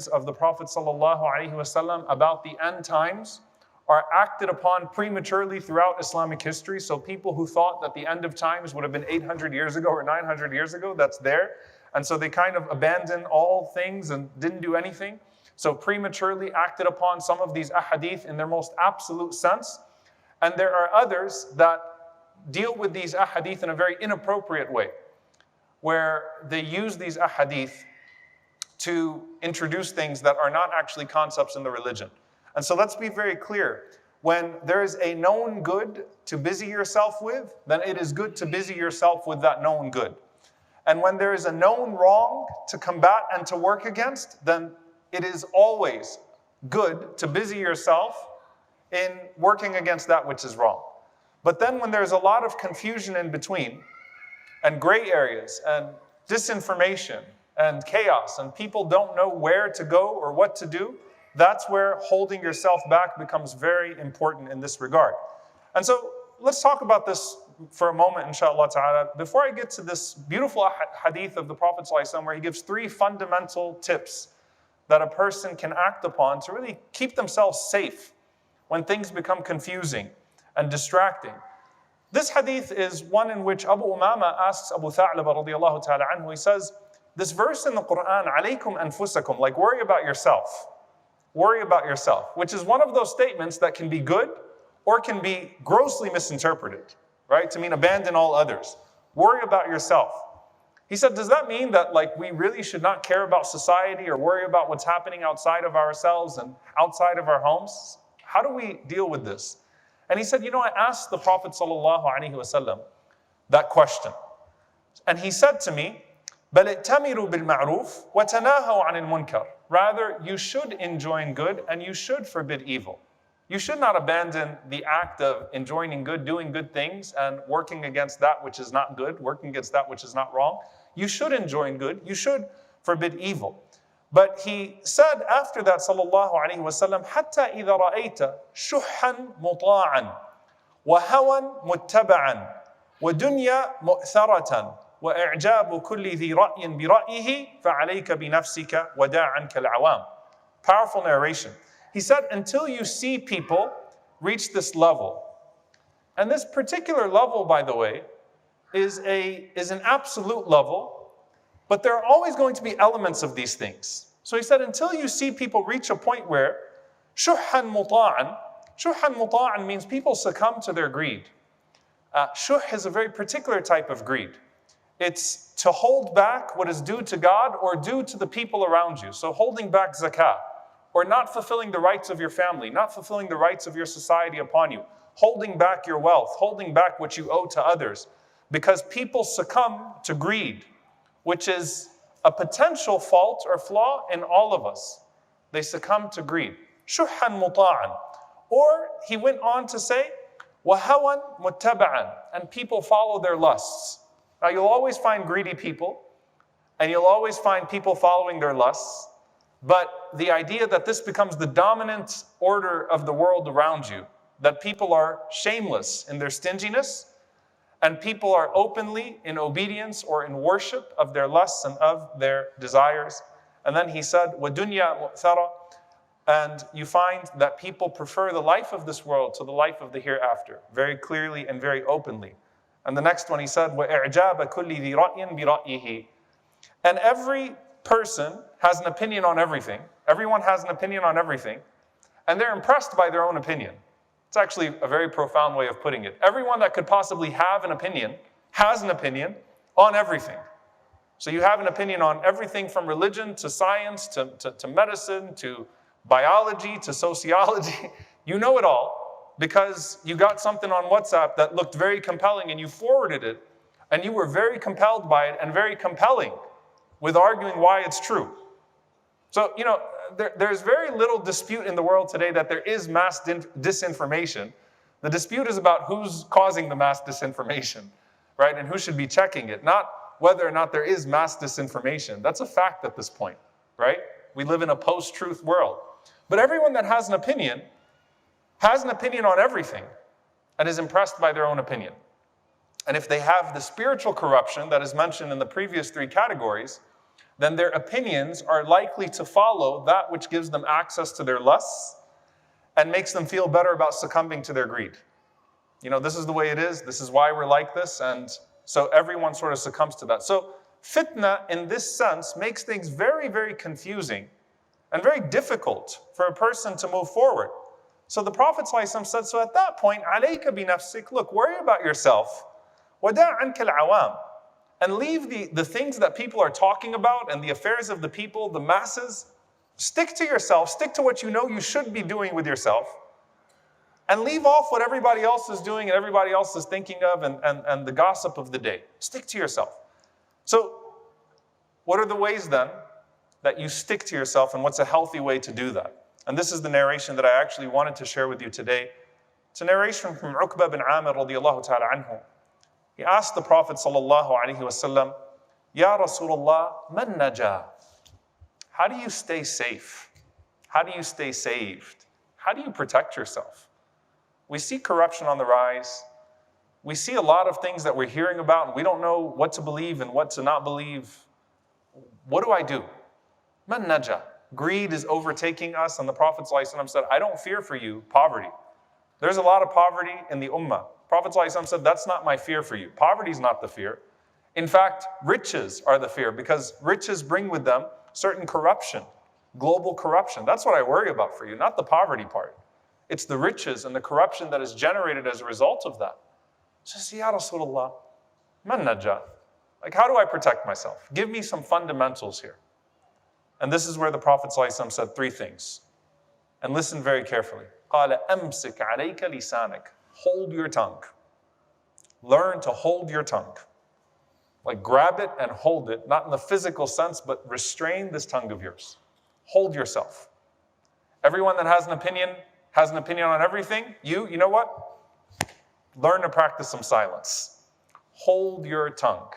of the Prophet ﷺ about the end times are acted upon prematurely throughout Islamic history. So people who thought that the end of times would have been 800 years ago or 900 years ago, that's there. And so they kind of abandoned all things and didn't do anything. So prematurely acted upon some of these ahadith in their most absolute sense. And there are others that deal with these ahadith in a very inappropriate way, where they use these ahadith to introduce things that are not actually concepts in the religion. And so let's be very clear. When there is a known good to busy yourself with, then it is good to busy yourself with that known good. And when there is a known wrong to combat and to work against, then it is always good to busy yourself in working against that which is wrong. But then when there's a lot of confusion in between, and gray areas, and disinformation, and chaos, and people don't know where to go or what to do, that's where holding yourself back becomes very important in this regard. And so let's talk about this for a moment, inshallah ta'ala. Before I get to this beautiful hadith of the Prophet ﷺ, where he gives 3 fundamental tips that a person can act upon to really keep themselves safe when things become confusing and distracting. This hadith is one in which Abu Umama asks Abu Tha'laba radiallahu ta'ala anhu, he says, this verse in the Quran, alaykum anfusakum, like worry about yourself. Worry about yourself, which is one of those statements that can be good or can be grossly misinterpreted, right? To mean abandon all others. Worry about yourself. He said, does that mean that like we really should not care about society or worry about what's happening outside of ourselves and outside of our homes? How do we deal with this? And he said, you know, I asked the Prophet ﷺ that question. And he said to me, بَلْ ائْتَمِرُوا بِالْمَعْرُوفِ وَتَنَاهَوْا عَنِ الْمُنْكَرِ. Rather, you should enjoin good and you should forbid evil. You should not abandon the act of enjoining good, doing good things, and working against that which is not good, working against that which is not wrong. You should enjoin good, you should forbid evil. But he said after that, sallallahu alayhi wa sallam, حَتَّى إِذَا رَأَيْتَ شُحًّا مُطَاعًا وَهَوًا مُتَّبَعًا وَدُنْيَا مُؤْثَرَةً وَإِعْجَابُ كُلِّ ذِي رَأْيٍ بِرَأْيِهِ فَعَلَيْكَ بِنَفْسِكَ وَدَعْ عَنْكَ الْعَوَامِ. Powerful narration. He said, until you see people reach this level, and this particular level, by the way, is an absolute level, but there are always going to be elements of these things. So he said, until you see people reach a point where شُحًّا مُطَاعًا means people succumb to their greed. Shuh is a very particular type of greed. It's to hold back what is due to God or due to the people around you. So holding back zakah, or not fulfilling the rights of your family, not fulfilling the rights of your society upon you, holding back your wealth, holding back what you owe to others, because people succumb to greed, which is a potential fault or flaw in all of us. They succumb to greed. Shuhan muta'an. Or he went on to say, wahawan muttaba'an, and people follow their lusts. Now you'll always find greedy people, and you'll always find people following their lusts, but the idea that this becomes the dominant order of the world around you, that people are shameless in their stinginess, and people are openly in obedience or in worship of their lusts and of their desires. And then he said, وَدُنْيَا مُؤْثَرَةً, and you find that people prefer the life of this world to the life of the hereafter, very clearly and very openly. And the next one he said, وَإِعْجَابَ كُلِّ ذِي رَأْيٍ بِرَأْيِهِ. And every person has an opinion on everything. Everyone has an opinion on everything. And they're impressed by their own opinion. It's actually a very profound way of putting it. Everyone that could possibly have an opinion has an opinion on everything. So you have an opinion on everything from religion to science to medicine to biology to sociology. You know it all because you got something on WhatsApp that looked very compelling and you forwarded it and you were very compelled by it and very compelling with arguing why it's true. So, you know, there's very little dispute in the world today that there is mass disinformation. The dispute is about who's causing the mass disinformation, right? And who should be checking it, not whether or not there is mass disinformation. That's a fact at this point, right? We live in a post-truth world. But everyone that has an opinion on everything and is impressed by their own opinion. And if they have the spiritual corruption that is mentioned in the previous 3 categories, then their opinions are likely to follow that which gives them access to their lusts and makes them feel better about succumbing to their greed. You know, this is the way it is, this is why we're like this, and so everyone sort of succumbs to that. So fitna, in this sense, makes things very, very confusing and very difficult for a person to move forward. So the Prophet ﷺ said, so at that point, عَلَيْكَ بِنَفْسِكَ, look, worry about yourself. وَدَعْ عَنْكَ الْعَوَامِ, and leave the things that people are talking about and the affairs of the people, the masses. Stick to yourself, stick to what you know you should be doing with yourself, and leave off what everybody else is doing and everybody else is thinking of and the gossip of the day. Stick to yourself. So what are the ways then that you stick to yourself, and what's a healthy way to do that? And this is the narration that I actually wanted to share with you today. It's a narration from Uqba bin Amir radiyallahu ta'ala anhu. He asked the Prophet sallallahu alaihi wasallam, Ya Rasulullah, man najah? How do you stay safe? How do you stay saved? How do you protect yourself? We see corruption on the rise. We see a lot of things that we're hearing about, and we don't know what to believe and what to not believe. What do I do? Man najah. Greed is overtaking us, and the Prophet ﷺ said, I don't fear for you poverty. There's a lot of poverty in the ummah. Prophet ﷺ said, that's not my fear for you. Poverty is not the fear. In fact, riches are the fear, because riches bring with them certain corruption, global corruption. That's what I worry about for you, not the poverty part. It's the riches and the corruption that is generated as a result of that. Just, Ya Rasulullah, man najah? Like, how do I protect myself? Give me some fundamentals here. And this is where the Prophet ﷺ said three things. And listen very carefully. قَالَ أَمْسِكْ عَلَيْكَ لِسَانَكَ. Hold your tongue. Learn to hold your tongue. Like, grab it and hold it, not in the physical sense, but restrain this tongue of yours. Hold yourself. Everyone that has an opinion on everything. You know what? Learn to practice some silence. Hold your tongue.